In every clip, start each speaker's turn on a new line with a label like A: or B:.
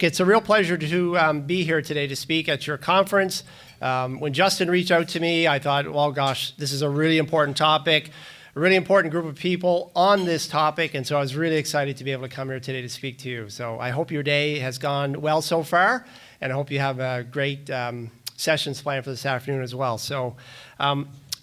A: It's a real pleasure to be here today to speak at your conference. When Justin reached out to me, I thought, well, gosh, this is a really important topic, a really important group of people on this topic, and so I was really excited to be able to come here today to speak to you. So I hope your day has gone well so far, and I hope you have great sessions planned for this afternoon as well. So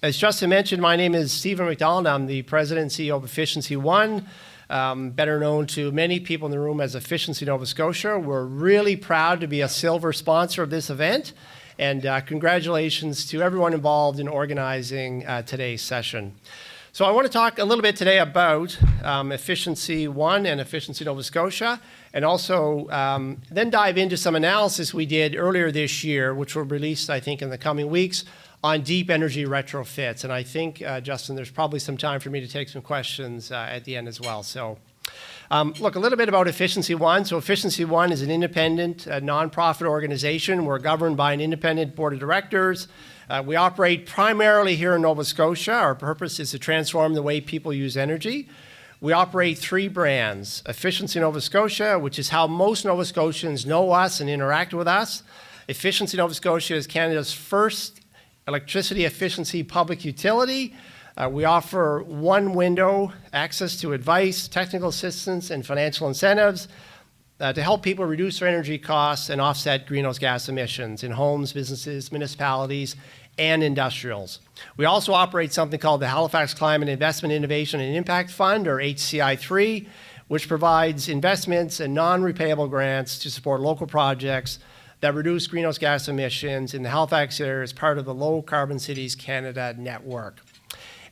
A: as Justin mentioned, my name is Stephen McDonald. I'm the President and CEO of Efficiency One. Better known to many people in the room as Efficiency Nova Scotia. We're really proud to be a silver sponsor of this event, and congratulations to everyone involved in organizing today's session. So I want to talk a little bit today about Efficiency One and Efficiency Nova Scotia, and also then dive into some analysis we did earlier this year, which will be released, I think, in the coming weeks, on deep energy retrofits. And I think, Justin, there's probably some time for me to take some questions at the end as well. So look, a little bit about Efficiency One. So Efficiency One is an independent, nonprofit organization. We're governed by an independent board of directors. We operate primarily here in Nova Scotia. Our purpose is to transform the way people use energy. We operate 3 brands: Efficiency Nova Scotia, which is how most Nova Scotians know us and interact with us. Efficiency Nova Scotia is Canada's first electricity efficiency public utility. We offer one window access to advice, technical assistance, and financial incentives to help people reduce their energy costs and offset greenhouse gas emissions in homes, businesses, municipalities, and industrials. We also operate something called the Halifax Climate Investment Innovation and Impact Fund, or HCI3, which provides investments and non-repayable grants to support local projects that reduce greenhouse gas emissions in the Halifax area as part of the Low Carbon Cities Canada network.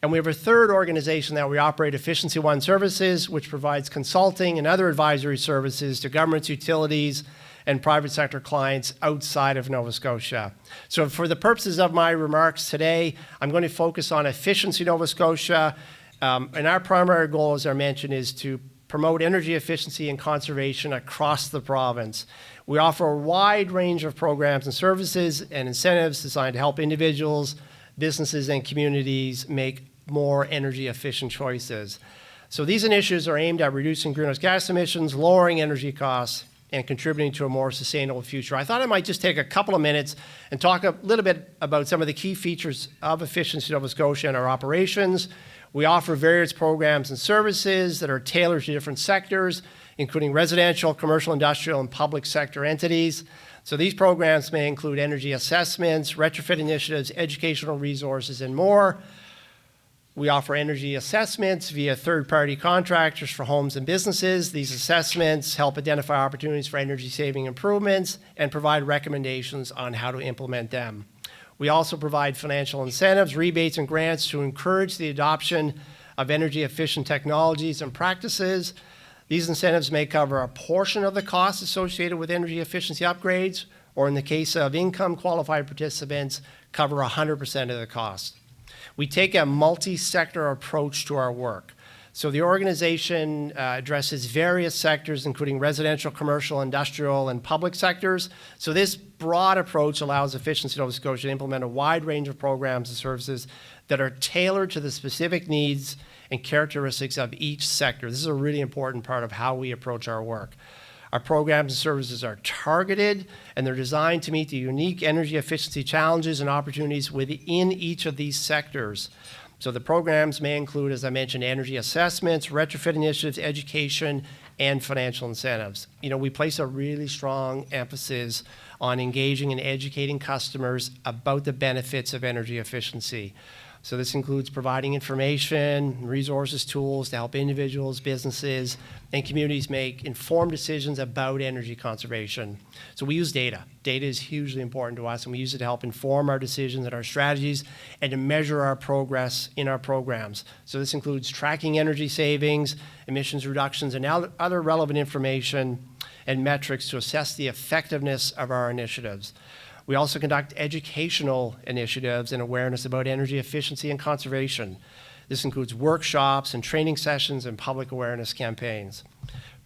A: And we have a third organization that we operate, Efficiency One Services, which provides consulting and other advisory services to governments, utilities, and private sector clients outside of Nova Scotia. So for the purposes of my remarks today, I'm going to focus on Efficiency Nova Scotia. And our primary goal, as I mentioned, is to promote energy efficiency and conservation across the province. We offer a wide range of programs and services and incentives designed to help individuals, businesses, and communities make more energy efficient choices. So these initiatives are aimed at reducing greenhouse gas emissions, lowering energy costs, and contributing to a more sustainable future. I thought I might just take a couple of minutes and talk a little bit about some of the key features of Efficiency Nova Scotia and our operations. We offer various programs and services that are tailored to different sectors, including residential, commercial, industrial, and public sector entities. So these programs may include energy assessments, retrofit initiatives, educational resources, and more. We offer energy assessments via third-party contractors for homes and businesses. These assessments help identify opportunities for energy-saving improvements and provide recommendations on how to implement them. We also provide financial incentives, rebates, and grants to encourage the adoption of energy-efficient technologies and practices. These incentives may cover a portion of the costs associated with energy efficiency upgrades, or in the case of income-qualified participants, cover 100% of the cost. We take a multi-sector approach to our work. So the organization addresses various sectors, including residential, commercial, industrial, and public sectors. So this broad approach allows Efficiency Nova Scotia to implement a wide range of programs and services that are tailored to the specific needs and characteristics of each sector. This is a really important part of how we approach our work. Our programs and services are targeted, and they're designed to meet the unique energy efficiency challenges and opportunities within each of these sectors. So the programs may include, as I mentioned, energy assessments, retrofit initiatives, education, and financial incentives. You know, we place a really strong emphasis on engaging and educating customers about the benefits of energy efficiency. So this includes providing information, resources, tools to help individuals, businesses, and communities make informed decisions about energy conservation. So we use data. Data is hugely important to us, and we use it to help inform our decisions and our strategies and to measure our progress in our programs. So this includes tracking energy savings, emissions reductions, and other relevant information and metrics to assess the effectiveness of our initiatives. We also conduct educational initiatives and awareness about energy efficiency and conservation. This includes workshops and training sessions and public awareness campaigns.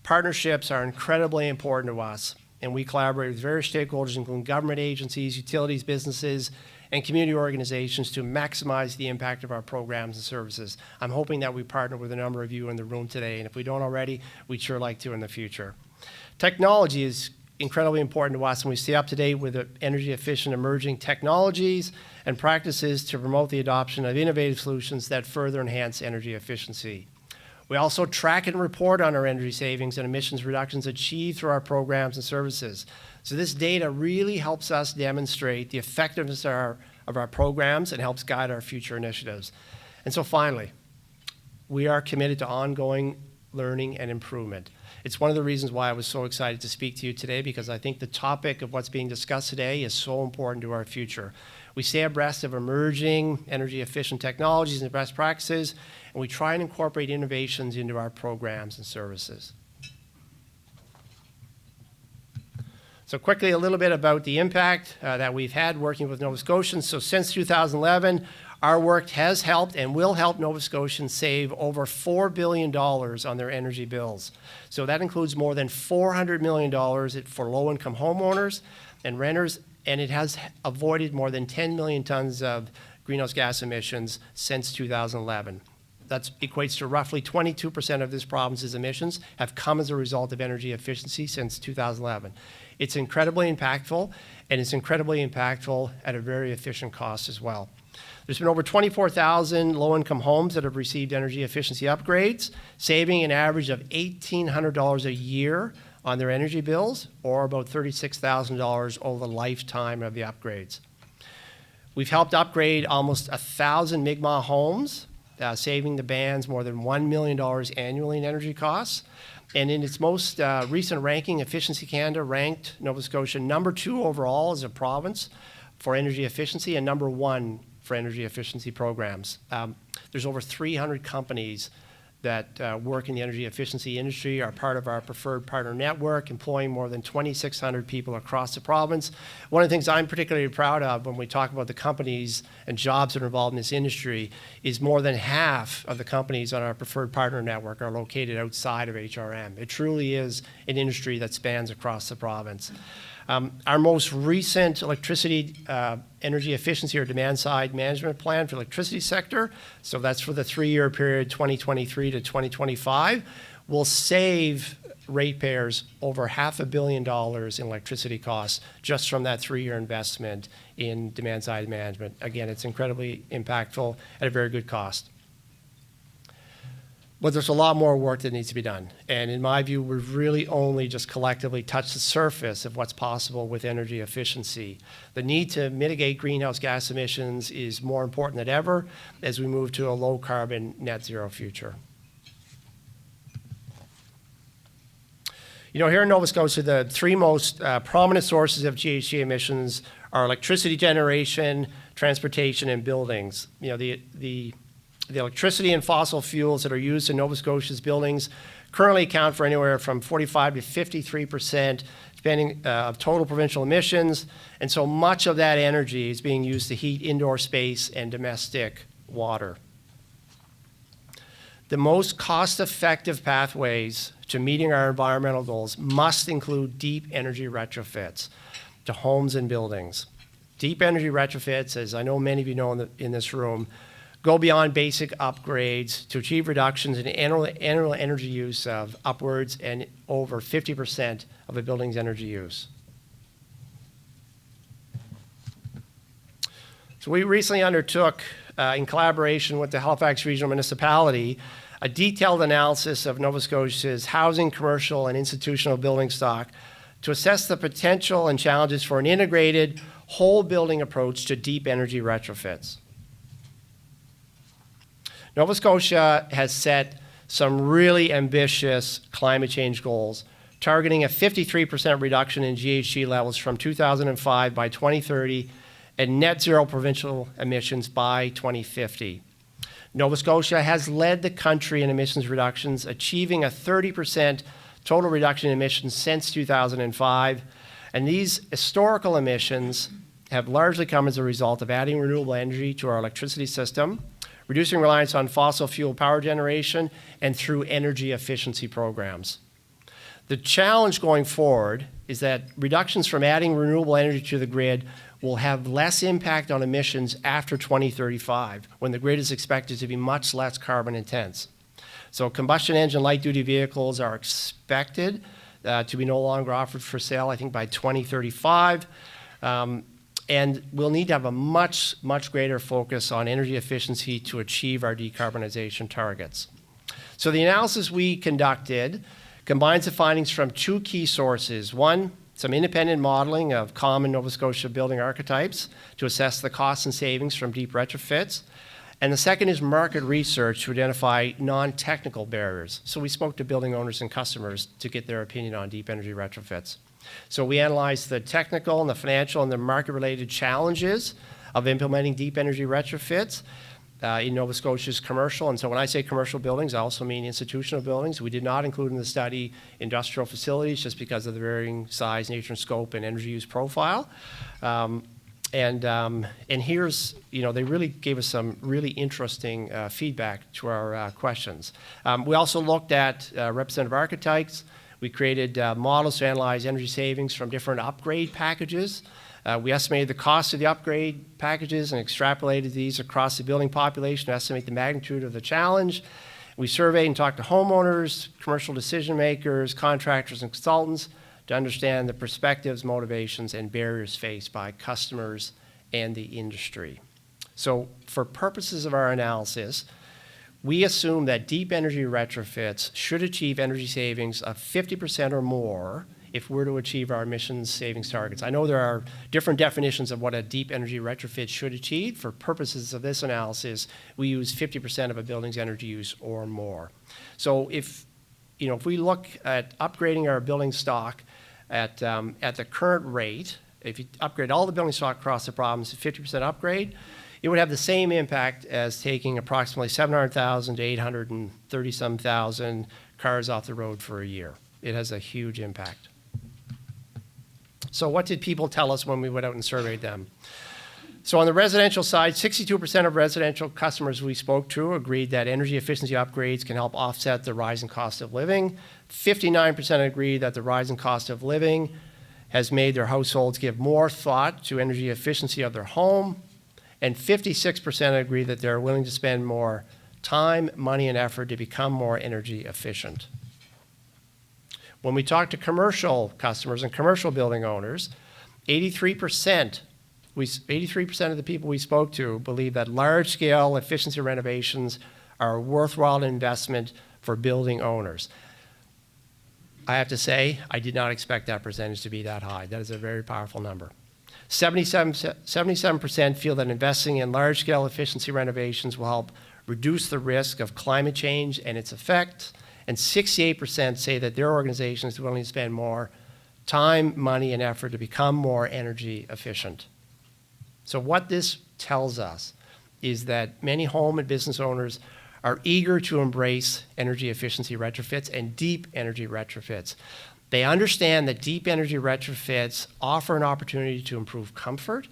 A: Partnerships are incredibly important to us, and we collaborate with various stakeholders, including government agencies, utilities, businesses, and community organizations to maximize the impact of our programs and services. I'm hoping that we partner with a number of you in the room today, and if we don't already, we'd sure like to in the future. Technology is incredibly important to us, and we stay up to date with the energy efficient emerging technologies and practices to promote the adoption of innovative solutions that further enhance energy efficiency. We also track and report on our energy savings and emissions reductions achieved through our programs and services. So this data really helps us demonstrate the effectiveness of our programs and helps guide our future initiatives. And so finally, we are committed to ongoing learning and improvement. It's one of the reasons why I was so excited to speak to you today, because I think the topic of what's being discussed today is so important to our future. We stay abreast of emerging energy efficient technologies and best practices, and we try and incorporate innovations into our programs and services. So quickly, a little bit about the impact that we've had working with Nova Scotians. So since 2011, our work has helped and will help Nova Scotians save over $4 billion on their energy bills. So that includes more than $400 million for low-income homeowners and renters, and it has avoided more than 10 million tons of greenhouse gas emissions since 2011. That equates to roughly 22% of this province's emissions have come as a result of energy efficiency since 2011. It's incredibly impactful, and it's incredibly impactful at a very efficient cost as well. There's been over 24,000 low-income homes that have received energy efficiency upgrades, saving an average of $1,800 a year on their energy bills, or about $36,000 over the lifetime of the upgrades. We've helped upgrade almost 1,000 Mi'kmaq homes, saving the bands more than $1 million annually in energy costs. And in its most recent ranking, Efficiency Canada ranked Nova Scotia #2 overall as a province for energy efficiency and #1 for energy efficiency programs. There's over 300 companies that work in the energy efficiency industry, are part of our preferred partner network, employing more than 2,600 people across the province. One of the things I'm particularly proud of when we talk about the companies and jobs that are involved in this industry is more than half of the companies on our preferred partner network are located outside of HRM. It truly is an industry that spans across the province. Our most recent electricity energy efficiency or demand-side management plan for the electricity sector, so that's for the 3-year period 2023 to 2025, will save ratepayers over $500 million in electricity costs just from that 3-year investment in demand-side management. Again, it's incredibly impactful at a very good cost. But there's a lot more work that needs to be done. And in my view, we've really only just collectively touched the surface of what's possible with energy efficiency. The need to mitigate greenhouse gas emissions is more important than ever as we move to a low-carbon, net-zero future. You know, here in Nova Scotia, the 3 most prominent sources of GHG emissions are electricity generation, transportation, and buildings. You know, the electricity and fossil fuels that are used in Nova Scotia's buildings currently account for anywhere from 45 to 53%, depending of total provincial emissions, and so much of that energy is being used to heat indoor space and domestic water. The most cost-effective pathways to meeting our environmental goals must include deep energy retrofits to homes and buildings. Deep energy retrofits, as I know many of you know in this room, go beyond basic upgrades to achieve reductions in annual energy use of upwards and over 50% of a building's energy use. So we recently undertook, in collaboration with the Halifax Regional Municipality, a detailed analysis of Nova Scotia's housing, commercial, and institutional building stock to assess the potential and challenges for an integrated whole building approach to deep energy retrofits. Nova Scotia has set some really ambitious climate change goals, targeting a 53% reduction in GHG levels from 2005 by 2030 and net zero provincial emissions by 2050. Nova Scotia has led the country in emissions reductions, achieving a 30% total reduction in emissions since 2005. And these historical emissions have largely come as a result of adding renewable energy to our electricity system, reducing reliance on fossil fuel power generation, and through energy efficiency programs. The challenge going forward is that reductions from adding renewable energy to the grid will have less impact on emissions after 2035, when the grid is expected to be much less carbon intense. So combustion engine light-duty vehicles are expected to be no longer offered for sale, I think, by 2035. And we'll need to have a much, much greater focus on energy efficiency to achieve our decarbonization targets. So the analysis we conducted combines the findings from two key sources. One, some independent modeling of common Nova Scotia building archetypes to assess the costs and savings from deep retrofits. And the second is market research to identify non-technical barriers. So we spoke to building owners and customers to get their opinion on deep energy retrofits. So we analyzed the technical and the financial and the market-related challenges of implementing deep energy retrofits in Nova Scotia's commercial. And so when I say commercial buildings, I also mean institutional buildings. We did not include in the study industrial facilities just because of the varying size, nature, and scope and energy use profile. And here's, they really gave us some really interesting feedback to our questions. We also looked at representative archetypes. We created models to analyze energy savings from different upgrade packages. We estimated the cost of the upgrade packages and extrapolated these across the building population to estimate the magnitude of the challenge. We surveyed and talked to homeowners, commercial decision makers, contractors, and consultants to understand the perspectives, motivations, and barriers faced by customers and the industry. So for purposes of our analysis, we assume that deep energy retrofits should achieve energy savings of 50% or more if we're to achieve our emissions savings targets. I know there are different definitions of what a deep energy retrofit should achieve. For purposes of this analysis, we use 50% of a building's energy use or more. So if we look at upgrading our building stock at the current rate, if you upgrade all the building stock across the province to 50% upgrade, it would have the same impact as taking approximately 700,000 to 830-some thousand cars off the road for a year. It has a huge impact. So what did people tell us when we went out and surveyed them? So on the residential side, 62% of residential customers we spoke to agreed that energy efficiency upgrades can help offset the rising cost of living. 59% agreed that the rising cost of living has made their households give more thought to energy efficiency of their home. And 56% agree that they're willing to spend more time, money, and effort to become more energy efficient. When we talk to commercial customers and commercial building owners, 83% of the people we spoke to believe that large-scale efficiency renovations are a worthwhile investment for building owners. I have to say, I did not expect that percentage to be that high. That is a very powerful number. 77% feel that investing in large-scale efficiency renovations will help reduce the risk of climate change and its effects, and 68% say that their organization is willing to spend more time, money, and effort to become more energy efficient. So what this tells us is that many home and business owners are eager to embrace energy efficiency retrofits and deep energy retrofits. They understand that deep energy retrofits offer an opportunity to improve comfort,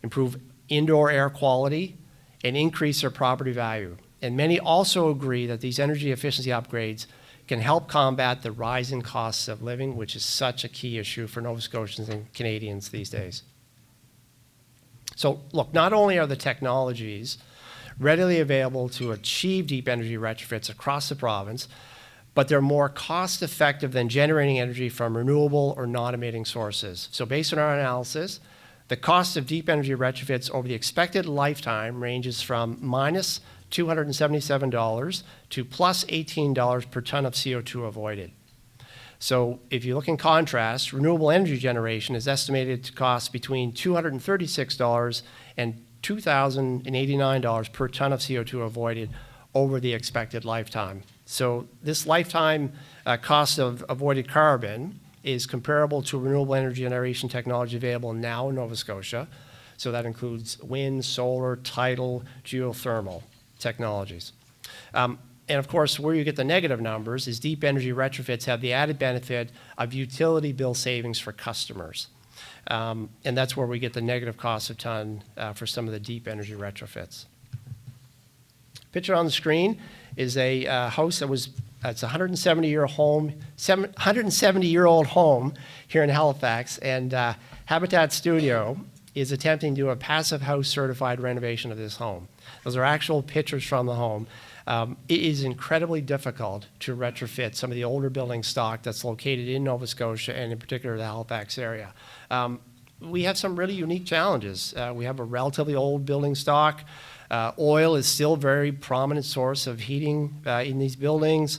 A: improve indoor air quality, and increase their property value. And many also agree that these energy efficiency upgrades can help combat the rising costs of living, which is such a key issue for Nova Scotians and Canadians these days. So look, not only are the technologies readily available to achieve deep energy retrofits across the province, but they're more cost-effective than generating energy from renewable or non-emitting sources. So based on our analysis, the cost of deep energy retrofits over the expected lifetime ranges from minus $277 to plus $18 per ton of CO2 avoided. So if you look in contrast, renewable energy generation is estimated to cost between $236 and $2,089 per ton of CO2 avoided over the expected lifetime. So this lifetime cost of avoided carbon is comparable to renewable energy generation technology available now in Nova Scotia. So that includes wind, solar, tidal, geothermal technologies. And of course, where you get the negative numbers is deep energy retrofits have the added benefit of utility bill savings for customers. And that's where we get the negative cost of ton for some of the deep energy retrofits. Picture on the screen is a house that was, it's a 170-year-old home here in Halifax. And Habitat Studio is attempting to do a passive house certified renovation of this home. Those are actual pictures from the home. It is incredibly difficult to retrofit some of the older building stock that's located in Nova Scotia and in particular the Halifax area. We have some really unique challenges. We have a relatively old building stock. Oil is still a very prominent source of heating in these buildings.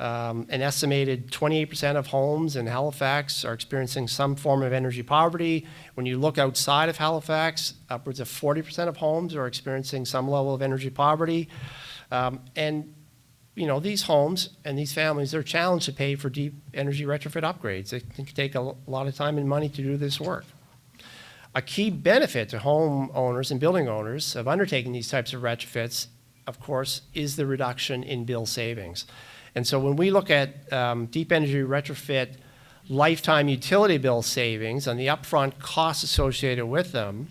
A: An estimated 28% of homes in Halifax are experiencing some form of energy poverty. When you look outside of Halifax, upwards of 40% of homes are experiencing some level of energy poverty. And you know, these homes and these families, they're challenged to pay for deep energy retrofit upgrades. It can take a lot of time and money to do this work. A key benefit to homeowners and building owners of undertaking these types of retrofits, of course, is the reduction in bill savings. And so when we look at deep energy retrofit lifetime utility bill savings and the upfront costs associated with them,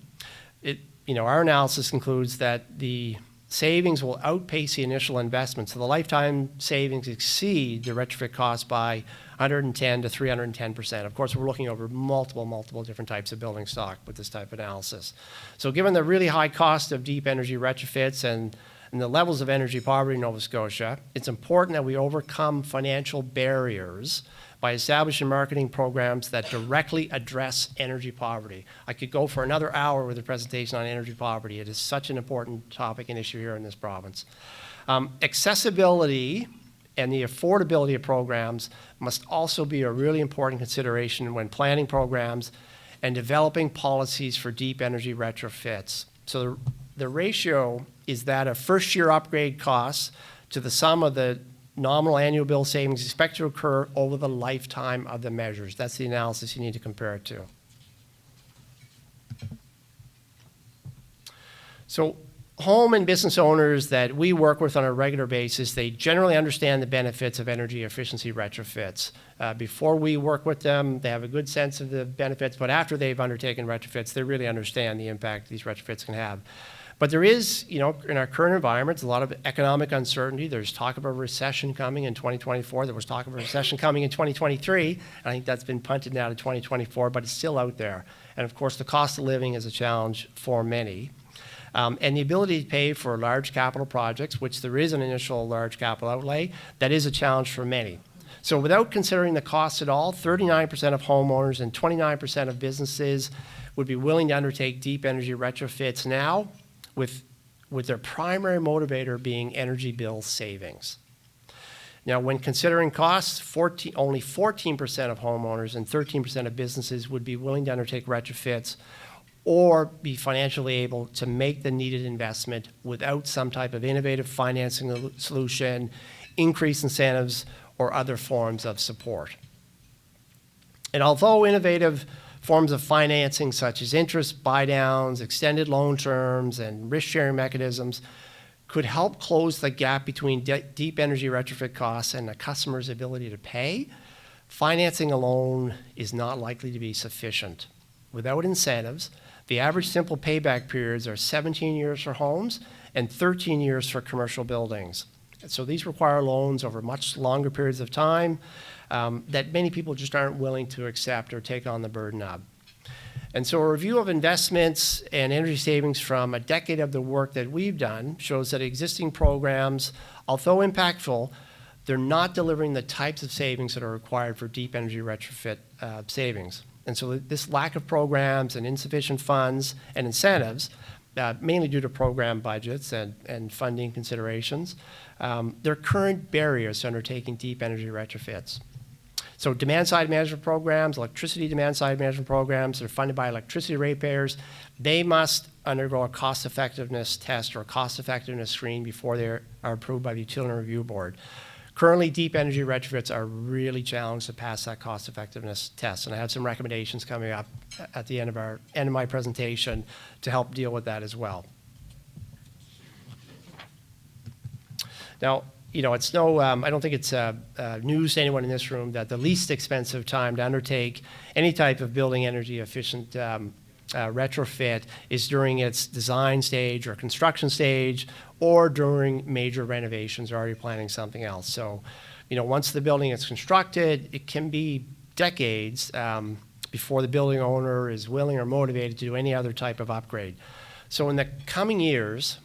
A: our analysis concludes that the savings will outpace the initial investment. So the lifetime savings exceed the retrofit cost by 110 to 310%. Of course, we're looking over multiple different types of building stock with this type of analysis. So given the really high cost of deep energy retrofits and the levels of energy poverty in Nova Scotia, it's important that we overcome financial barriers by establishing marketing programs that directly address energy poverty. I could go for another hour with a presentation on energy poverty. It is such an important topic and issue here in this province. Accessibility and the affordability of programs must also be a really important consideration when planning programs and developing policies for deep energy retrofits. So the ratio is that of first-year upgrade costs to the sum of the nominal annual bill savings expected to occur over the lifetime of the measures. That's the analysis you need to compare it to. So home and business owners that we work with on a regular basis, they generally understand the benefits of energy efficiency retrofits. Before we work with them, they have a good sense of the benefits, but after they've undertaken retrofits, they really understand the impact these retrofits can have. But there is, in our current environment, a lot of economic uncertainty. There's talk of a recession coming in 2024. There was talk of a recession coming in 2023. I think that's been punted now to 2024, but it's still out there. And of course, the cost of living is a challenge for many. And the ability to pay for large capital projects, which there is an initial large capital outlay, that is a challenge for many. So without considering the cost at all, 39% of homeowners and 29% of businesses would be willing to undertake deep energy retrofits now, with their primary motivator being energy bill savings. Now, when considering costs, only 14% of homeowners and 13% of businesses would be willing to undertake retrofits or be financially able to make the needed investment without some type of innovative financing solution, increased incentives, or other forms of support. And although innovative forms of financing such as interest buy-downs, extended loan terms, and risk-sharing mechanisms could help close the gap between deep energy retrofit costs and the customer's ability to pay, financing alone is not likely to be sufficient. Without incentives, the average simple payback periods are 17 years for homes and 13 years for commercial buildings. So these require loans over much longer periods of time that many people just aren't willing to accept or take on the burden of. And so a review of investments and energy savings from a decade of the work that we've done shows that existing programs, although impactful, they're not delivering the types of savings that are required for deep energy retrofit savings. And so this lack of programs and insufficient funds and incentives, mainly due to program budgets and funding considerations, they're current barriers to undertaking deep energy retrofits. So demand-side management programs, electricity demand-side management programs, they're funded by electricity ratepayers. They must undergo a cost-effectiveness test or a cost-effectiveness screen before they are approved by the Utility Review Board. Currently, deep energy retrofits are really challenged to pass that cost-effectiveness test, and I have some recommendations coming up at the end of my presentation to help deal with that as well. Now, it's I don't think it's news to anyone in this room that the least expensive time to undertake any type of building energy efficient retrofit is during its design stage or construction stage or during major renovations or already planning something else. So, once the building is constructed, it can be decades before the building owner is willing or motivated to do any other type of upgrade. So in the coming years,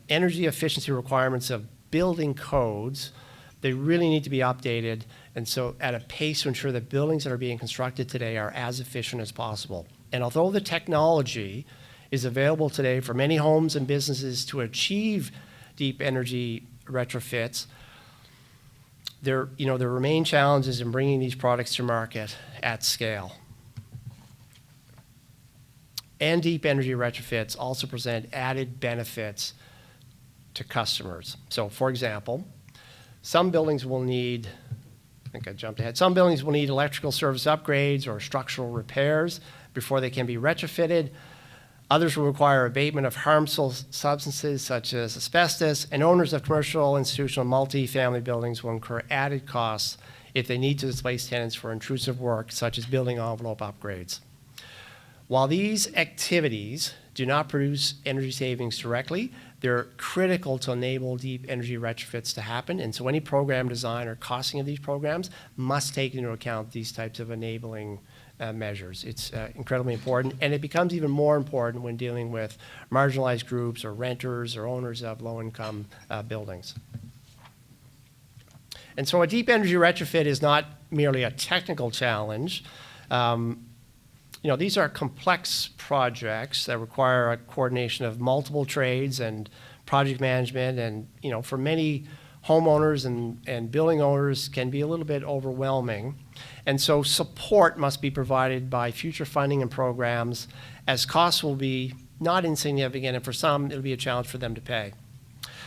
A: energy efficiency requirements of building codes, they really need to be updated, and so at a pace to ensure that buildings that are being constructed today are as efficient as possible. And although the technology is available today for many homes and businesses to achieve deep energy retrofits, there remain challenges in bringing these products to market at scale. And deep energy retrofits also present added benefits to customers. So, for example, some buildings will need, I think I jumped ahead, some buildings will need electrical service upgrades or structural repairs before they can be retrofitted. Others will require abatement of harmful substances such as asbestos, and owners of commercial, institutional, multi-family buildings will incur added costs if they need to displace tenants for intrusive work such as building envelope upgrades. While these activities do not produce energy savings directly, they're critical to enable deep energy retrofits to happen, and so any program design or costing of these programs must take into account these types of enabling measures. It's incredibly important, and it becomes even more important when dealing with marginalized groups or renters or owners of low-income buildings. And so a deep energy retrofit is not merely a technical challenge. These are complex projects that require a coordination of multiple trades and project management, and for many homeowners and building owners can be a little bit overwhelming. And so support must be provided by future funding and programs, as costs will be not insignificant, and for some it'll be a challenge for them to pay.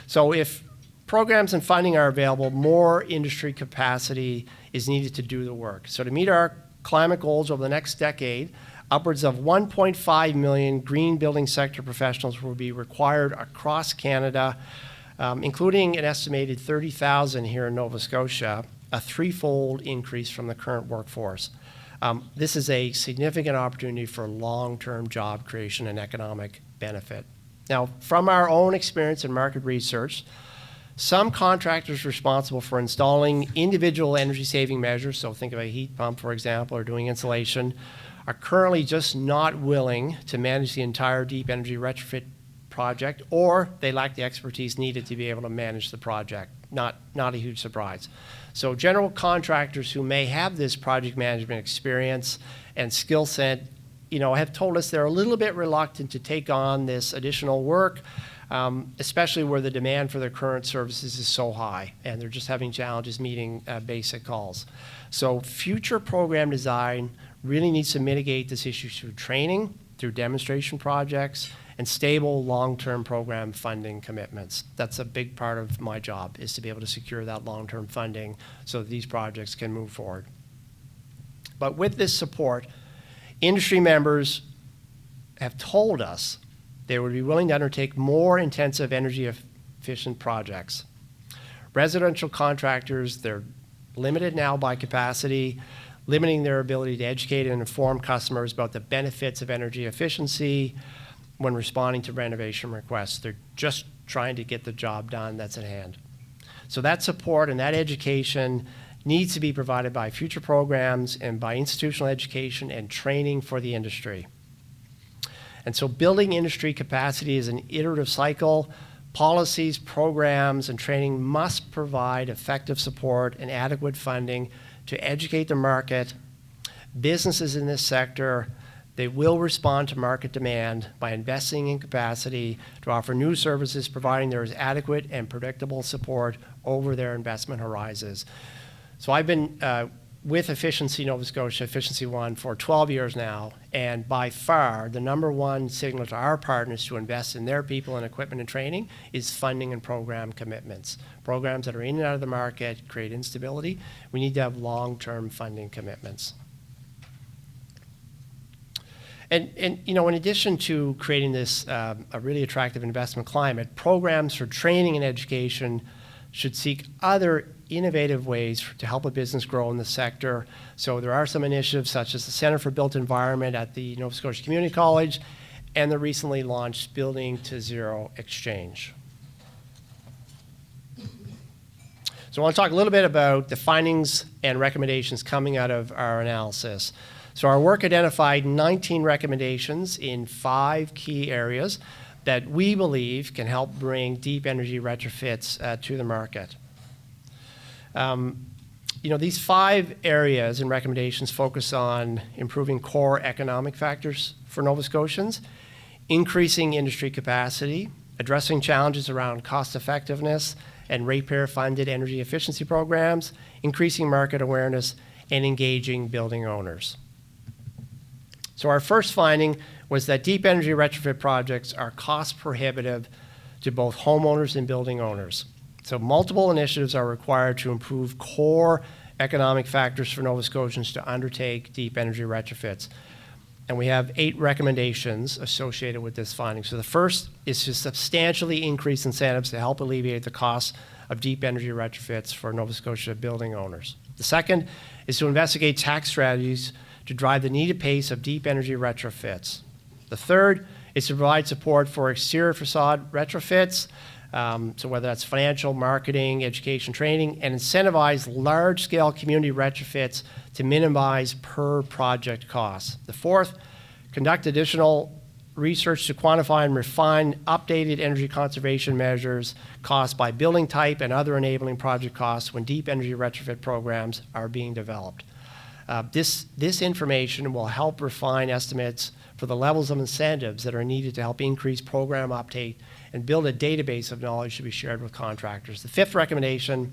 A: So if programs and funding are available, more industry capacity is needed to do the work. So to meet our climate goals over the next decade, upwards of 1.5 million green building sector professionals will be required across Canada, including an estimated 30,000 here in Nova Scotia, a threefold increase from the current workforce. This is a significant opportunity for long-term job creation and economic benefit. Now, from our own experience in market research, some contractors responsible for installing individual energy-saving measures, so think of a heat pump, for example, or doing insulation, are currently just not willing to manage the entire deep energy retrofit project, or they lack the expertise needed to be able to manage the project. Not a huge surprise. So general contractors who may have this project management experience and skill set, have told us they're a little bit reluctant to take on this additional work, especially where the demand for their current services is so high, and they're just having challenges meeting basic calls. So future program design really needs to mitigate this issue through training, through demonstration projects, and stable long-term program funding commitments. That's a big part of my job, is to be able to secure that long-term funding so that these projects can move forward. But with this support, industry members have told us they would be willing to undertake more intensive energy efficient projects. Residential contractors, they're limited now by capacity, limiting their ability to educate and inform customers about the benefits of energy efficiency when responding to renovation requests. They're just trying to get the job done that's at hand. So that support and that education needs to be provided by future programs and by institutional education and training for the industry. And so building industry capacity is an iterative cycle. Policies, programs, and training must provide effective support and adequate funding to educate the market. Businesses in this sector, they will respond to market demand by investing in capacity to offer new services, providing there is adequate and predictable support over their investment horizons. So I've been with Efficiency Nova Scotia, Efficiency One, for 12 years now, and by far the number one signal to our partners to invest in their people and equipment and training is funding and program commitments. Programs that are in and out of the market create instability. We need to have long-term funding commitments. And in addition to creating this a really attractive investment climate, programs for training and education should seek other innovative ways to help a business grow in the sector. So there are some initiatives such as the Center for Built Environment at the Nova Scotia Community College and the recently launched Building to Zero Exchange. So I want to talk a little bit about the findings and recommendations coming out of our analysis. So our work identified 19 recommendations in 5 key areas that we believe can help bring deep energy retrofits to the market. These 5 areas and recommendations focus on improving core economic factors for Nova Scotians, increasing industry capacity, addressing challenges around cost effectiveness and ratepayer-funded energy efficiency programs, increasing market awareness, and engaging building owners. So our first finding was that deep energy retrofit projects are cost prohibitive to both homeowners and building owners. So multiple initiatives are required to improve core economic factors for Nova Scotians to undertake deep energy retrofits. And we have 8 recommendations associated with this finding. So the first is to substantially increase incentives to help alleviate the costs of deep energy retrofits for Nova Scotia building owners. The second is to investigate tax strategies to drive the needed pace of deep energy retrofits. The third is to provide support for exterior facade retrofits, so whether that's financial, marketing, education, training, and incentivize large-scale community retrofits to minimize per-project costs. The fourth, conduct additional research to quantify and refine updated energy conservation measures costs by building type and other enabling project costs when deep energy retrofit programs are being developed. This information will help refine estimates for the levels of incentives that are needed to help increase program uptake and build a database of knowledge to be shared with contractors. The fifth recommendation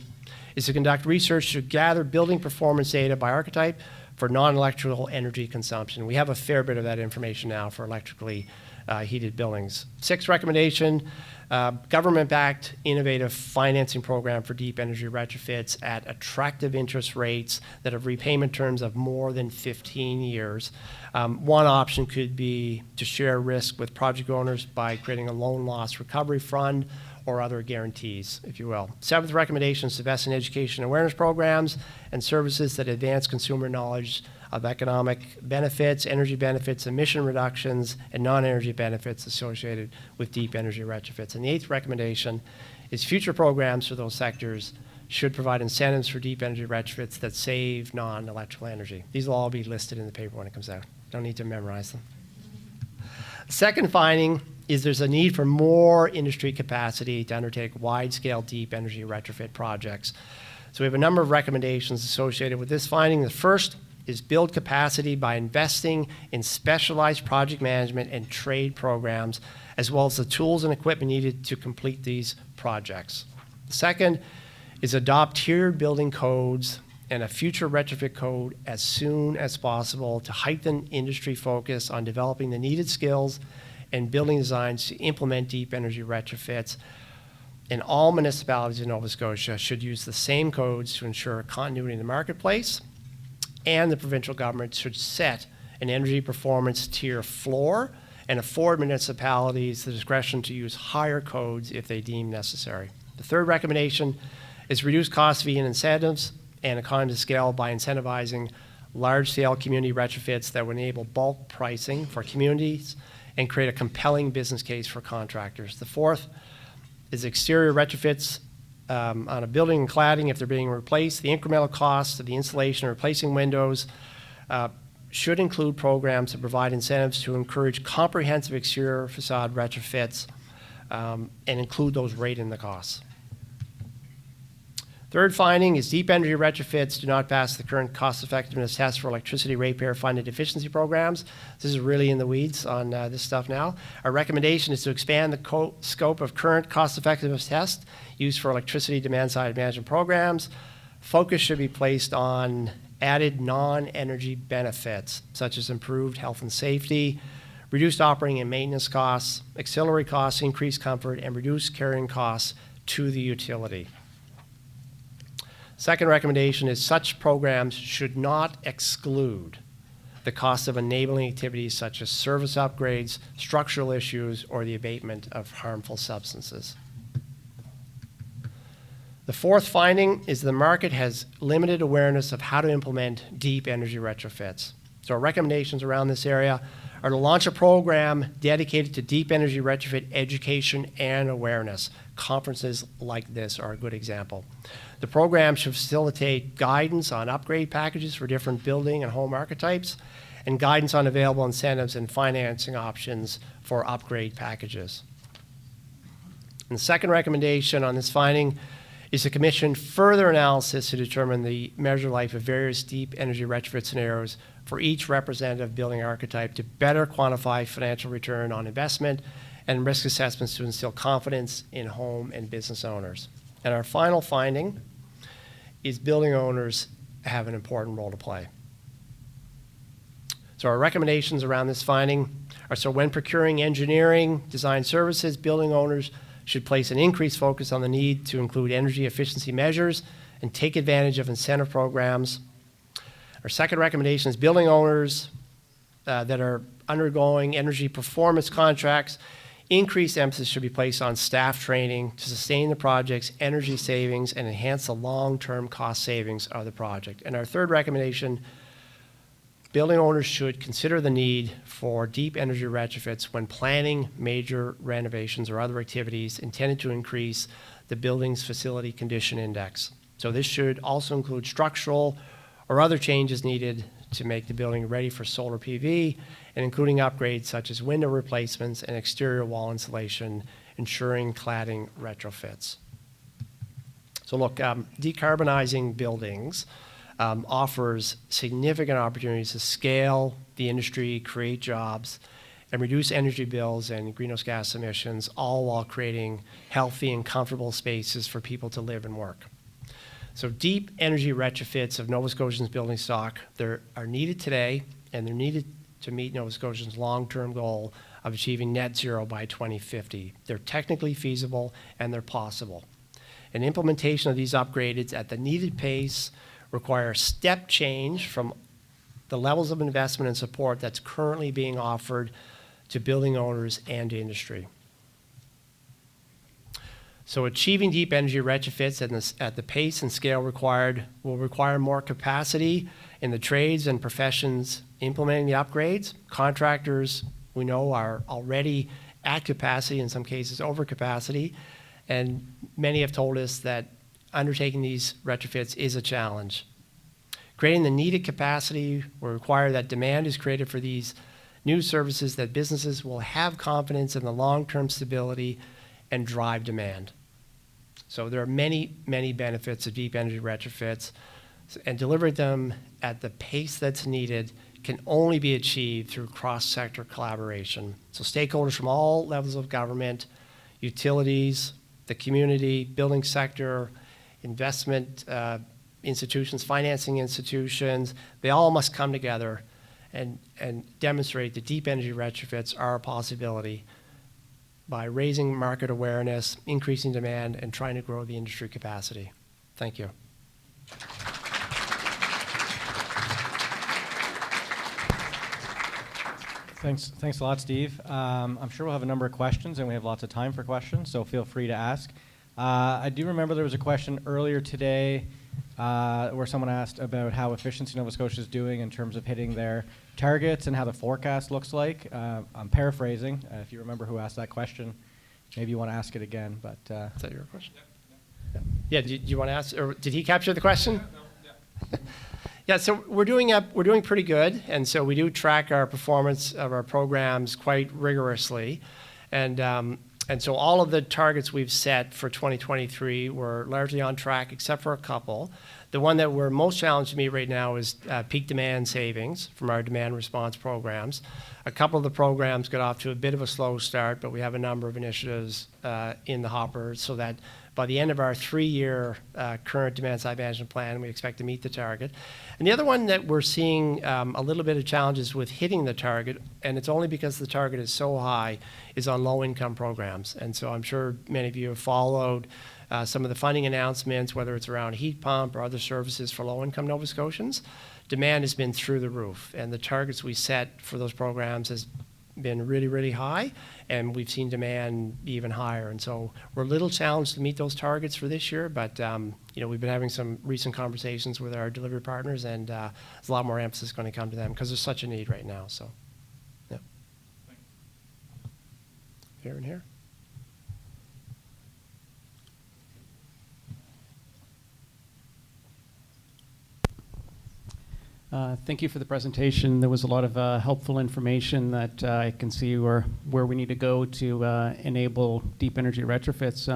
A: is to conduct research to gather building performance data by archetype for non-electrical energy consumption. We have a fair bit of that information now for electrically heated buildings. Sixth recommendation, government-backed innovative financing program for deep energy retrofits at attractive interest rates that have repayment terms of more than 15 years. One option could be to share risk with project owners by creating a loan loss recovery fund or other guarantees, if you will. Seventh recommendation is to invest in education awareness programs and services that advance consumer knowledge of economic benefits, energy benefits, emission reductions, and non-energy benefits associated with deep energy retrofits. And the eighth recommendation is future programs for those sectors should provide incentives for deep energy retrofits that save non-electrical energy. These will all be listed in the paper when it comes out. Don't need to memorize them. Second finding is there's a need for more industry capacity to undertake wide-scale deep energy retrofit projects. So we have a number of recommendations associated with this finding. The first is build capacity by investing in specialized project management and trade programs, as well as the tools and equipment needed to complete these projects. The second is adopt tiered building codes and a future retrofit code as soon as possible to heighten industry focus on developing the needed skills and building designs to implement deep energy retrofits. And all municipalities in Nova Scotia should use the same codes to ensure continuity in the marketplace, and the provincial government should set an energy performance tier floor and afford municipalities the discretion to use higher codes if they deem necessary. The third recommendation is reduce costs via incentives and economies of scale by incentivizing large-scale community retrofits that would enable bulk pricing for communities and create a compelling business case for contractors. The fourth is exterior retrofits on a building and cladding if they're being replaced. The incremental cost of the installation or replacing windows should include programs that provide incentives to encourage comprehensive exterior facade retrofits and include those right in the costs. Third finding is deep energy retrofits do not pass the current cost effectiveness test for electricity ratepayer funded efficiency programs. This is really in the weeds on this stuff now. Our recommendation is to expand the scope of current cost effectiveness tests used for electricity demand side management programs. Focus should be placed on added non-energy benefits, such as improved health and safety, reduced operating and maintenance costs, auxiliary costs, increased comfort, and reduced carrying costs to the utility. Second recommendation is such programs should not exclude the cost of enabling activities such as service upgrades, structural issues, or the abatement of harmful substances. The fourth finding is the market has limited awareness of how to implement deep energy retrofits. So our recommendations around this area are to launch a program dedicated to deep energy retrofit education and awareness. Conferences like this are a good example. The program should facilitate guidance on upgrade packages for different building and home archetypes and guidance on available incentives and financing options for upgrade packages. And the second recommendation on this finding is to commission further analysis to determine the measure life of various deep energy retrofit scenarios for each representative building archetype to better quantify financial return on investment and risk assessments to instill confidence in home and business owners. And our final finding is building owners have an important role to play. So our recommendations around this finding are, so when procuring engineering design services, building owners should place an increased focus on the need to include energy efficiency measures and take advantage of incentive programs. Our second recommendation is building owners that are undergoing energy performance contracts, increased emphasis should be placed on staff training to sustain the project's energy savings and enhance the long-term cost savings of the project. And our third recommendation, building owners should consider the need for deep energy retrofits when planning major renovations or other activities intended to increase the building's facility condition index. So this should also include structural or other changes needed to make the building ready for solar PV, and including upgrades such as window replacements and exterior wall insulation, ensuring cladding retrofits. So look, decarbonizing buildings offers significant opportunities to scale the industry, create jobs, and reduce energy bills and greenhouse gas emissions, all while creating healthy and comfortable spaces for people to live and work. So deep energy retrofits of Nova Scotians building stock, they are needed today, and they're needed to meet Nova Scotians' long-term goal of achieving net zero by 2050. They're technically feasible and they're possible. And implementation of these upgrades at the needed pace require step change from the levels of investment and support that's currently being offered to building owners and industry. So achieving deep energy retrofits at the pace and scale required will require more capacity in the trades and professions implementing the upgrades. Contractors, we know, are already at capacity, in some cases over capacity, and many have told us that undertaking these retrofits is a challenge. Creating the needed capacity will require that demand is created for these new services, that businesses will have confidence in the long-term stability and drive demand. So there are many, many benefits of deep energy retrofits, and delivering them at the pace that's needed can only be achieved through cross-sector collaboration. So stakeholders from all levels of government, utilities, the community, building sector, investment institutions, financing institutions, they all must come together and demonstrate that deep energy retrofits are a possibility by raising market awareness, increasing demand, and trying to grow the industry capacity. Thank you.
B: Thanks a lot, Steve. I'm sure we'll have a number of questions, and we have lots of time for questions, so feel free to ask. I do remember there was a question earlier today where someone asked about how Efficiency Nova Scotia is doing in terms of hitting their targets and how the forecast looks like. I'm paraphrasing. If you remember who asked that question, maybe you want to ask it again. But
A: is that your question? Yeah. Do you want to ask, or did he capture the question? Yeah. Yeah. So we're doing pretty good, and so we do track our performance of our programs quite rigorously, and so all of the targets we've set for 2023 were largely on track, except for a couple. The one that we're most challenged to meet right now is peak demand savings from our demand response programs. A couple of the programs got off to a bit of a slow start, but we have a number of initiatives in the hopper so that by the end of our 3-year current demand-side management plan, we expect to meet the target. And the other one that we're seeing a little bit of challenges with hitting the target, and it's only because the target is so high, is on low-income programs. And so I'm sure many of you have followed some of the funding announcements, whether it's around heat pump or other services for low-income Nova Scotians. Demand has been through the roof, and the targets we set for those programs has been really, really high, and we've seen demand even higher. And so we're a little challenged to meet those targets for this year, but we've been having some recent conversations with our delivery partners, and there's a lot more emphasis going to come to them because there's such a need right now. So, yeah. Here and here.
C: Thank you for the presentation. There was a lot of helpful information that I can see where we need to go to enable deep energy retrofits.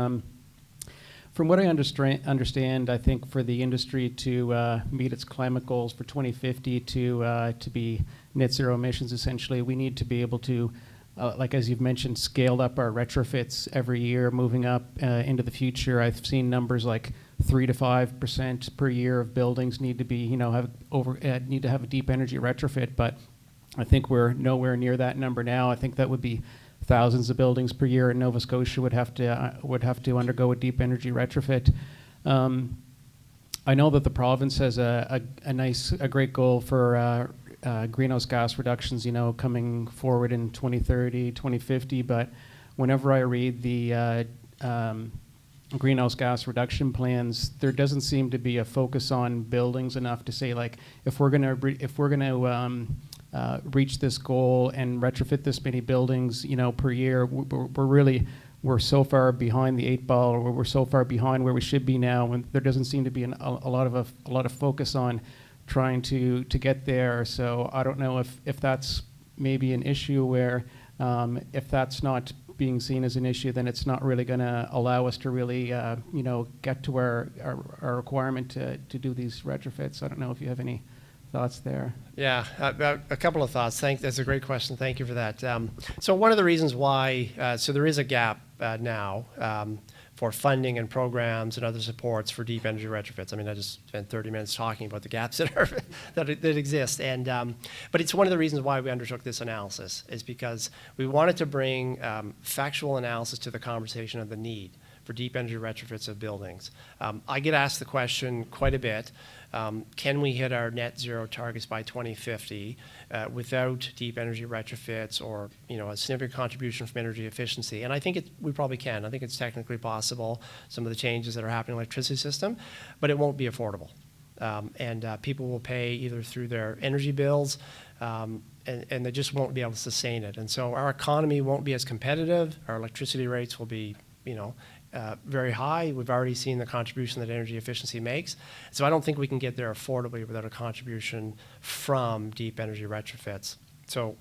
C: From what I understand, I think for the industry to meet its climate goals for 2050 to be net zero emissions, essentially, we need to be able to, like as you've mentioned, scale up our retrofits every year, moving up into the future. I've seen numbers like 3 to 5% per year of buildings need to be, need to have a deep energy retrofit, but I think we're nowhere near that number now. I think that would be thousands of buildings per year, and Nova Scotia would have to undergo a deep energy retrofit. I know that the province has a great goal for greenhouse gas reductions, coming forward in 2030, 2050. But whenever I read the greenhouse gas reduction plans, there doesn't seem to be a focus on buildings enough to say, like, if we're gonna reach this goal and retrofit this many buildings, per year, we're so far behind the 8 ball, or we're so far behind where we should be now, and there doesn't seem to be a lot of focus on trying to get there. So I don't know if that's maybe an issue where if that's not being seen as an issue, then it's not really going to allow us to really get to our requirement to do these retrofits. I don't know if you have any thoughts there.
A: Yeah, a couple of thoughts. That's a great question. Thank you for that. So one of the reasons why, so there is a gap now for funding and programs and other supports for deep energy retrofits. I mean, I just spent 30 minutes talking about the gaps that exist. But it's one of the reasons why we undertook this analysis, is because we wanted to bring factual analysis to the conversation of the need for deep energy retrofits of buildings. I get asked the question quite a bit, can we hit our net zero targets by 2050 without deep energy retrofits or a significant contribution from energy efficiency? And I think we probably can. I think it's technically possible, some of the changes that are happening in the electricity system, but it won't be affordable. And people will pay either through their energy bills, and they just won't be able to sustain it. And so our economy won't be as competitive. Our electricity rates will be, very high. We've already seen the contribution that energy efficiency makes. So I don't think we can get there affordably without a contribution from deep energy retrofits. So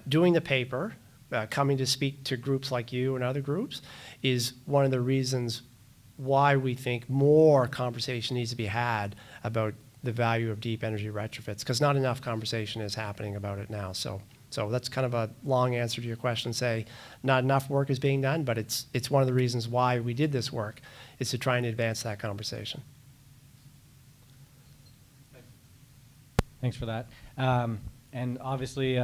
A: doing the paper, coming to speak to groups like you and other groups, is one of the reasons why we think more conversation needs to be had about the value of deep energy retrofits, because not enough conversation is happening about it now. So that's kind of a long answer to your question. Say not enough work is being done, but it's one of the reasons why we did this work, is to try and advance that conversation.
B: Thanks for that. And obviously,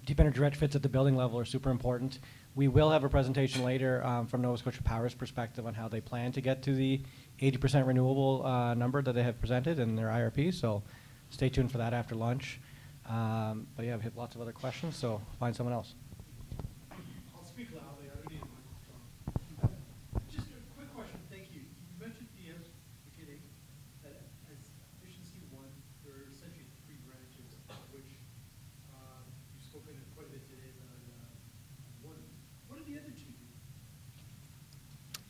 B: deep energy retrofits at the building level are super important. We will have a presentation later from Nova Scotia Power's perspective on how they plan to get to the 80% renewable number that they have presented in their IRP. So stay tuned for that after lunch. But yeah, we have lots of other questions, so find someone else.
D: I'll speak loudly. I don't need a microphone. Just a quick question. Thank you. You mentioned the beginning that as efficiency one, there are essentially 3 branches, which you've spoken quite a bit today about one. What are the other 2?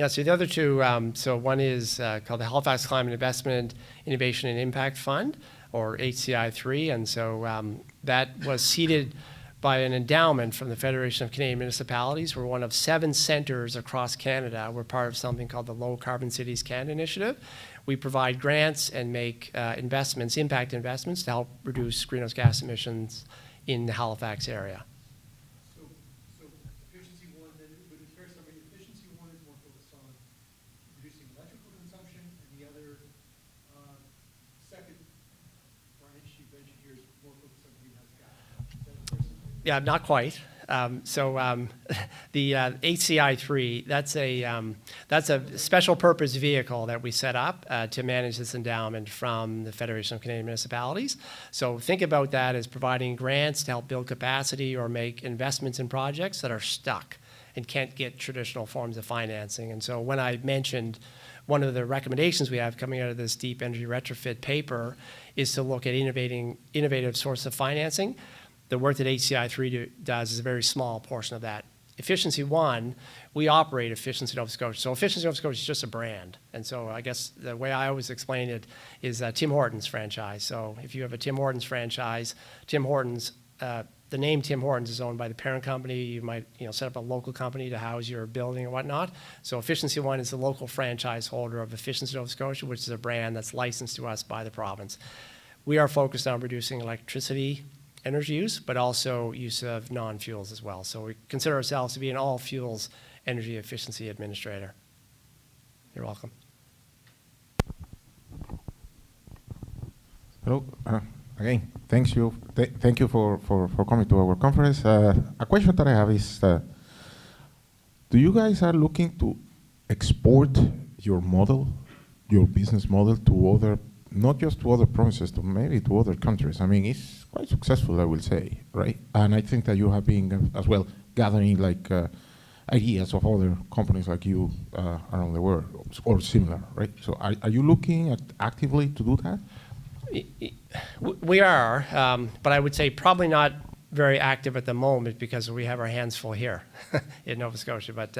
A: Yeah, so the other 2, so one is called the Halifax Climate Investment, Innovation and Impact Fund, or HCI3, and so that was seeded by an endowment from the Federation of Canadian Municipalities. We're one of 7 centers across Canada. We're part of something called the Low Carbon Cities Canada Initiative. We provide grants and make investments, impact investments, to help reduce greenhouse gas emissions in the Halifax area.
D: So efficiency one, then, but it's fair to say efficiency one is more focused on reducing electrical consumption, and the other second branch you mentioned here is more focused on greenhouse gas.
A: Yeah, not quite. The HCI3, that's a special purpose vehicle that we set up to manage this endowment from the Federation of Canadian Municipalities. So think about that as providing grants to help build capacity or make investments in projects that are stuck and can't get traditional forms of financing. And so when I mentioned one of the recommendations we have coming out of this deep energy retrofit paper is to look at innovative sources of financing. The work that HCI3 does is a very small portion of that. Efficiency One, we operate Efficiency Nova Scotia. So Efficiency Nova Scotia is just a brand. And so I guess the way I always explain it is Tim Hortons franchise. So if you have a Tim Hortons franchise, Tim Hortons, the name Tim Hortons is owned by the parent company. You might set up a local company to house your building or whatnot. So Efficiency One is the local franchise holder of Efficiency Nova Scotia, which is a brand that's licensed to us by the province. We are focused on reducing electricity energy use, but also use of non-fuels as well. So we consider ourselves to be an all-fuels energy efficiency administrator. You're welcome.
E: Hello. Again, thank you for coming to our conference. A question that I have is, do you guys are looking to export your model, your business model to other, not just to other provinces, to maybe to other countries? I mean, it's quite successful, I will say, right? And I think that you have been as well gathering ideas of other companies like you around the world, or similar, right? So are you looking at actively to do that?
A: We are, but I would say probably not very active at the moment because we have our hands full here in Nova Scotia. But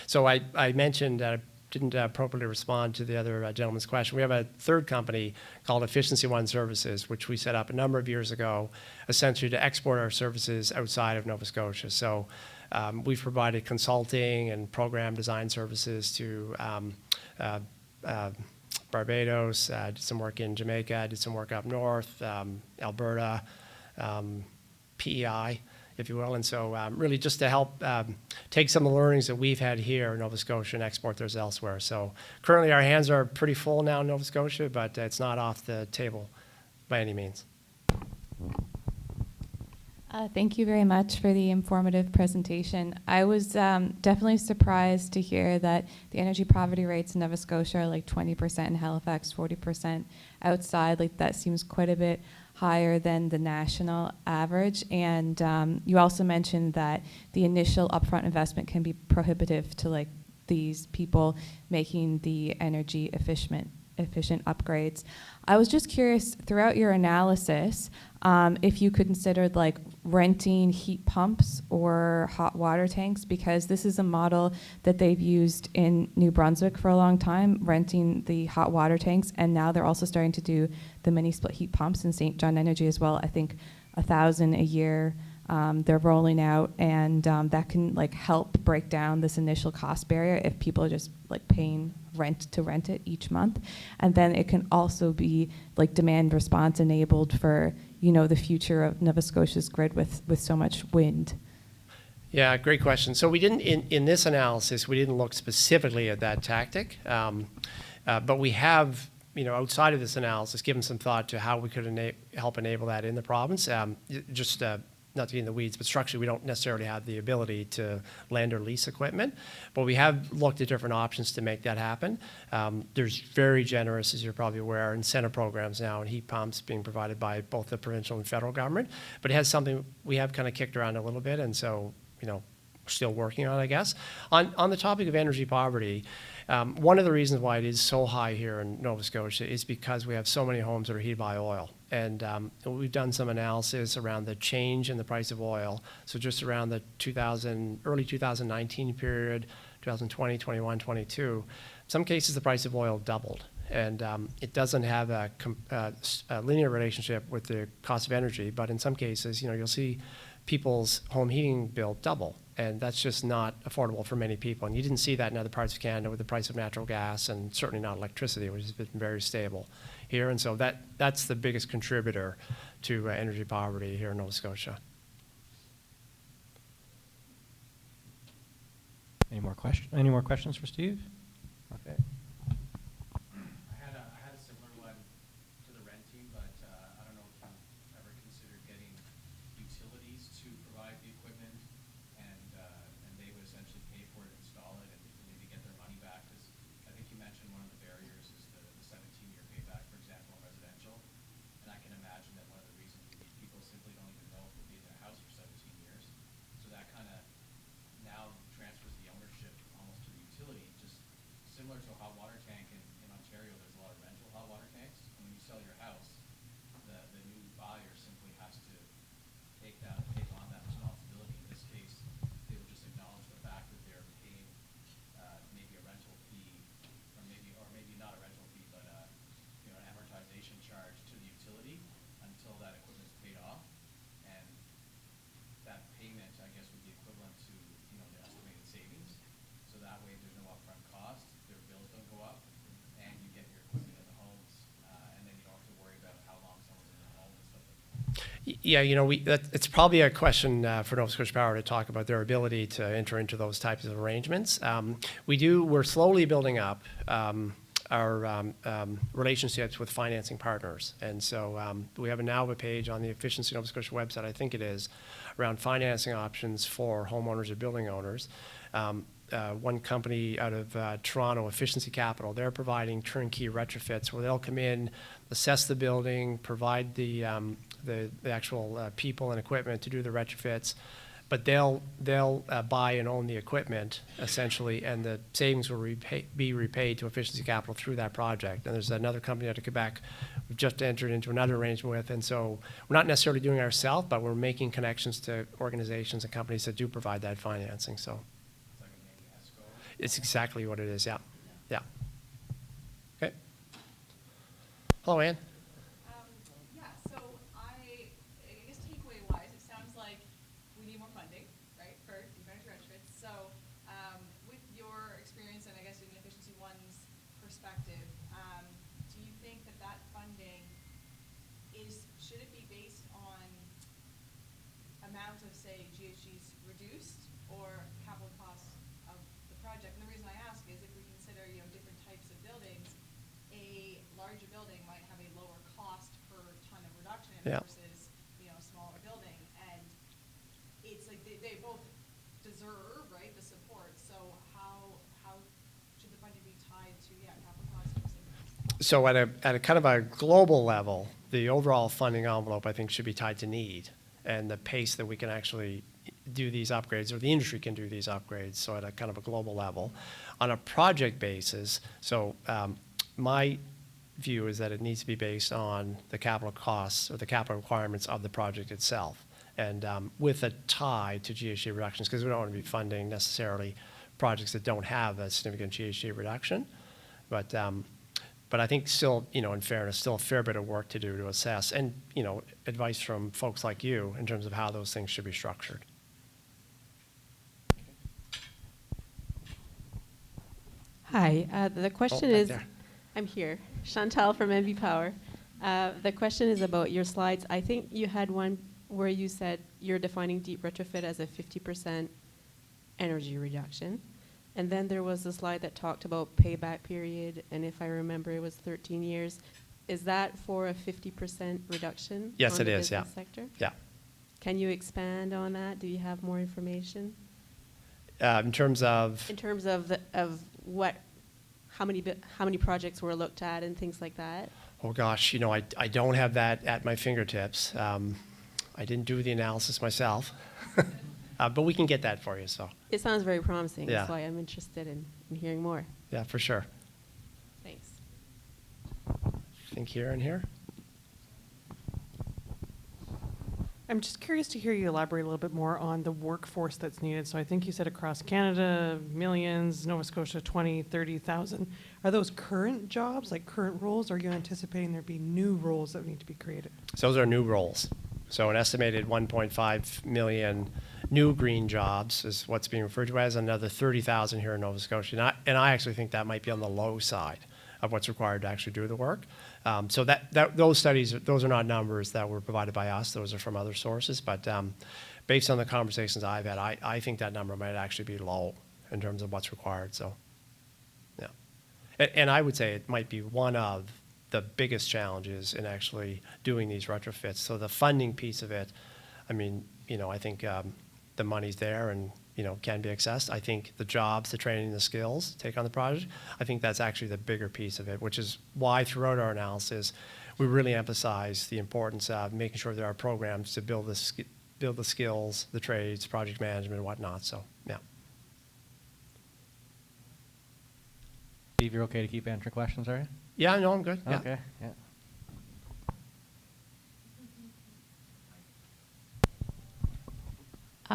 A: so I mentioned, didn't appropriately respond to the other gentleman's question. We have a third company called Efficiency One Services, which we set up a number of years ago, essentially to export our services outside of Nova Scotia. So we've provided consulting and program design services to Barbados, did some work in Jamaica, did some work up north, Alberta, PEI, if you will. And so really just to help take some of the learnings that we've had here in Nova Scotia and export those elsewhere. So currently our hands are pretty full now in Nova Scotia, but it's not off the table by any means.
F: Thank you very much for the informative presentation. I was definitely surprised to hear that the energy poverty rates in Nova Scotia are like 20%, in Halifax 40% outside. Like that seems quite a bit higher than the national average. And you also mentioned that the initial upfront investment can be prohibitive to like these people making the energy efficient upgrades. I was just curious, throughout your analysis, if you considered like renting heat pumps or hot water tanks, because this is a model that they've used in New Brunswick for a long time, renting the hot water tanks, and now they're also starting to do the mini split heat pumps in St. John Energy as well. I think 1,000 a year they're rolling out, and that can like help break down this initial cost barrier if people are just like paying rent to rent it each month. And then it can also be like demand response enabled for the future of Nova Scotia's grid with so much wind.
A: Yeah, great question. So we didn't, in this analysis, we didn't look specifically at that tactic, but we have, outside of this analysis, given some thought to how we could help enable that in the province. Not to get in the weeds, but structurally we don't necessarily have the ability to lend or lease equipment, but we have looked at different options to make that happen. There's very generous, as you're probably aware, incentive programs now and heat pumps being provided by both the provincial and federal government, but it has something we have kind of kicked around a little bit, and so, still working on it, I guess. On the topic of energy poverty, one of the reasons why it is so high here in Nova Scotia is because we have so many homes that are heated by oil. And we've done some analysis around the change in the price of oil. So just around the early 2019 period, 2020, 21, 22, in some cases the price of oil doubled. And it doesn't have a linear relationship with the cost of energy, but in some cases, you'll see people's home heating bill double. And that's just not affordable for many people. And you didn't see that in other parts of Canada with the price of natural gas and certainly not electricity, which has been very stable here. And so that's the biggest contributor to energy poverty here in Nova Scotia.
B: Any more questions for Steve? Okay.
C: I had a similar one to the renting, but I don't know if you've ever considered getting utilities to provide the equipment, and they would essentially pay for it, install it, and maybe get their money back. Because I think you mentioned one of the barriers is the 17-year payback, for example, in residential. And I can imagine that one of the reasons would be people simply don't even know if they'll be in their house for 17 years. So that kind of now transfers the ownership almost to the utility, just similar to a hot water tank in Ontario. There's a lot of rental hot water tanks, and when you sell your house, the new buyer simply has to take on that responsibility. In this case, they would just acknowledge
A: Yeah, it's probably a question for Nova Scotia Power to talk about their ability to enter into those types of arrangements. We're slowly building up our relationships with financing partners. And so we have now a page on the Efficiency Nova Scotia website, I think it is, around financing options for homeowners or building owners. One company out of Toronto, Efficiency Capital, they're providing turnkey retrofits where they'll come in, assess the building, provide the actual people and equipment to do the retrofits, but they'll buy and own the equipment essentially, and the savings will be repaid to Efficiency Capital through that project. And there's another company out of Quebec we've just entered into another arrangement with, and so we're not necessarily doing it ourselves, but we're making connections to organizations and companies that do provide that financing. So it's exactly what it is. Yeah, yeah. Okay. Hello, Ann.
G: Yeah, so I guess takeaway-wise, it sounds like we need more funding, right, for deep energy retrofits. So with your experience and I guess in Efficiency One's perspective, do you think that funding should it be based on amount of, say, GHGs reduced or capital costs of the project? And the reason I ask is if we consider, different types of buildings, a larger building might have a lower cost per ton of reduction versus, a smaller building. And it's like they both deserve, right, the support. So how should the funding be tied to, capital costs or savings?
A: So at a kind of a global level, the overall funding envelope, I think, should be tied to need and the pace that we can actually do these upgrades, or the industry can do these upgrades, so at a kind of a global level. On a project basis, so my view is that it needs to be based on the capital costs or the capital requirements of the project itself, and with a tie to GHG reductions, because we don't want to be funding necessarily projects that don't have a significant GHG reduction. But I think still, in fairness, still a fair bit of work to do to assess, and, advice from folks like you in terms of how those things should be structured.
H: Hi, the question
A: back
H: is,
A: there.
H: I'm here, Chantal from MV Power. The question is about your slides. I think you had one where you said you're defining deep retrofit as a 50% energy reduction. And then there was a slide that talked about payback period, and if I remember, it was 13 years. Is that for a 50% reduction?
A: Yes,
H: on
A: it
H: the
A: is, yeah.
H: business sector?
A: Yeah.
H: Can you expand on that? Do you have more information?
A: In terms of?
H: In terms of how many projects were looked at and things like that?
A: Oh gosh, I don't have that at my fingertips. I didn't do the analysis myself, but we can get that for you. So.
H: It sounds very promising.
A: Yeah.
H: That's why I'm interested in hearing more.
A: Yeah, for sure.
H: Thanks.
A: I think here and here.
I: I'm just curious to hear you elaborate a little bit more on the workforce that's needed. So I think you said across Canada, millions, Nova Scotia, 20, 30,000. Are those current jobs, like current roles, or are you anticipating there be new roles that need to be created?
A: So those are new roles. So an estimated 1.5 million new green jobs is what's being referred to as, another 30,000 here in Nova Scotia. And I actually think that might be on the low side of what's required to actually do the work. So those studies, those are not numbers that were provided by us. Those are from other sources. But based on the conversations I've had, I think that number might actually be low in terms of what's required. So, yeah. And I would say it might be one of the biggest challenges in actually doing these retrofits. So the funding piece of it, I mean, I think the money's there and, can be accessed. I think the jobs, the training, the skills, take on the project, I think that's actually the bigger piece of it, which is why throughout our analysis, we really emphasize the importance of making sure there are programs to build the skills, the trades, project management, and whatnot. So, yeah.
B: Steve, you're okay to keep answering questions, are you?
A: Yeah, no, I'm good. Yeah.
B: Okay, yeah.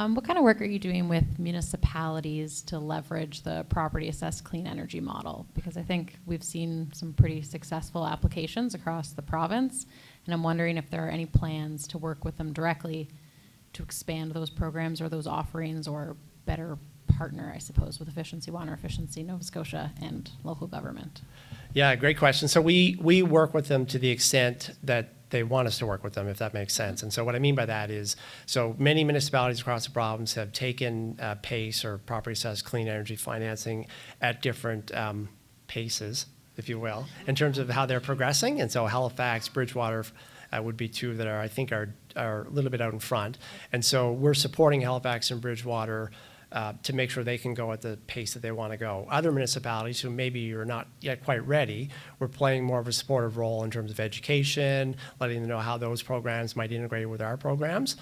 J: What kind of work are you doing with municipalities to leverage the property assessed clean energy model? Because I think we've seen some pretty successful applications across the province, and I'm wondering if there are any plans to work with them directly to expand those programs or those offerings, or better partner, I suppose, with Efficiency One or Efficiency Nova Scotia and local government.
A: Yeah, great question. So we work with them to the extent that they want us to work with them, if that makes sense. And so what I mean by that is, so many municipalities across the province have taken PACE, or property assessed clean energy financing, at different paces, if you will, in terms of how they're progressing. And so Halifax, Bridgewater would be two that I think are a little bit out in front. And so we're supporting Halifax and Bridgewater to make sure they can go at the pace that they want to go. Other municipalities who maybe are not yet quite ready, we're playing more of a supportive role in terms of education, letting them know how those programs might integrate with our programs.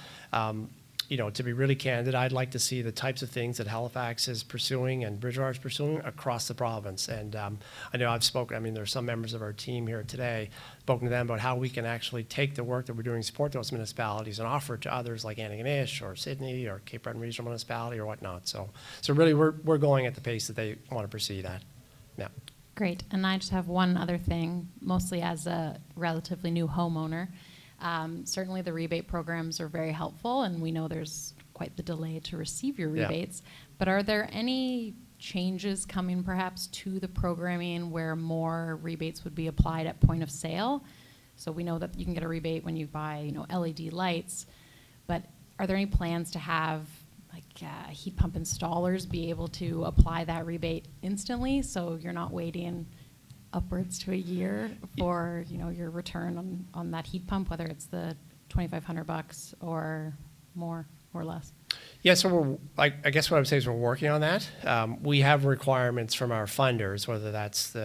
A: You know, to be really candid, I'd like to see the types of things that Halifax is pursuing and Bridgewater is pursuing across the province. And I know I've spoken, I mean, there are some members of our team here today, spoken to them about how we can actually take the work that we're doing to support those municipalities and offer it to others like Antigonish or Sydney or Cape Breton Regional Municipality or whatnot. So really we're going at the pace that they want to proceed at. Yeah.
J: Great. And I just have one other thing, mostly as a relatively new homeowner. Certainly the rebate programs are very helpful, and we know there's quite the delay to receive your
A: Yeah.
J: rebates. But are there any changes coming perhaps to the programming where more rebates would be applied at point of sale? So we know that you can get a rebate when you buy, you know, LED lights, but are there any plans to have like heat pump installers be able to apply that rebate instantly, so you're not waiting upwards to a year for, you know, your return on that heat pump, whether it's the $2,500 or more or less?
A: Yeah, so I guess what I would say is we're working on that. We have requirements from our funders, whether that's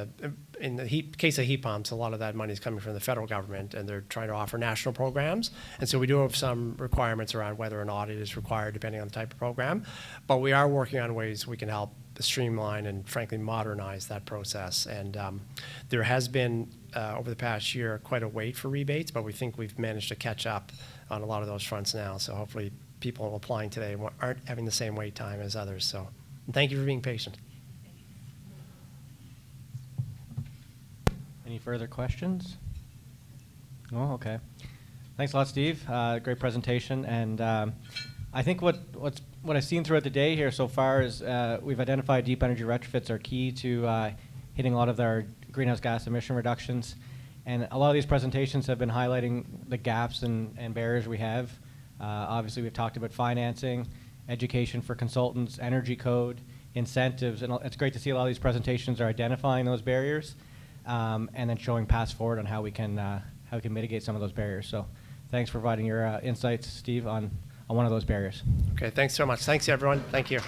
A: in the case of heat pumps, a lot of that money is coming from the federal government, and they're trying to offer national programs. And so we do have some requirements around whether an audit is required depending on the type of program. But we are working on ways we can help streamline and frankly modernize that process. And there has been, over the past year, quite a wait for rebates, but we think we've managed to catch up on a lot of those fronts now. So hopefully people applying today aren't having the same wait time as others. So thank you for being patient.
B: Any further questions? No? Okay. Thanks a lot, Steve. Great presentation. And I think what I've seen throughout the day here so far is we've identified deep energy retrofits are key to hitting a lot of our greenhouse gas emission reductions. And a lot of these presentations have been highlighting the gaps and barriers we have. Obviously, we've talked about financing, education for consultants, energy code, incentives, and it's great to see a lot of these presentations are identifying those barriers and then showing paths forward on how we can mitigate some of those barriers. So thanks for providing your insights, Steve, on one of those barriers.
A: Okay, thanks so much. Thanks, everyone. Thank you.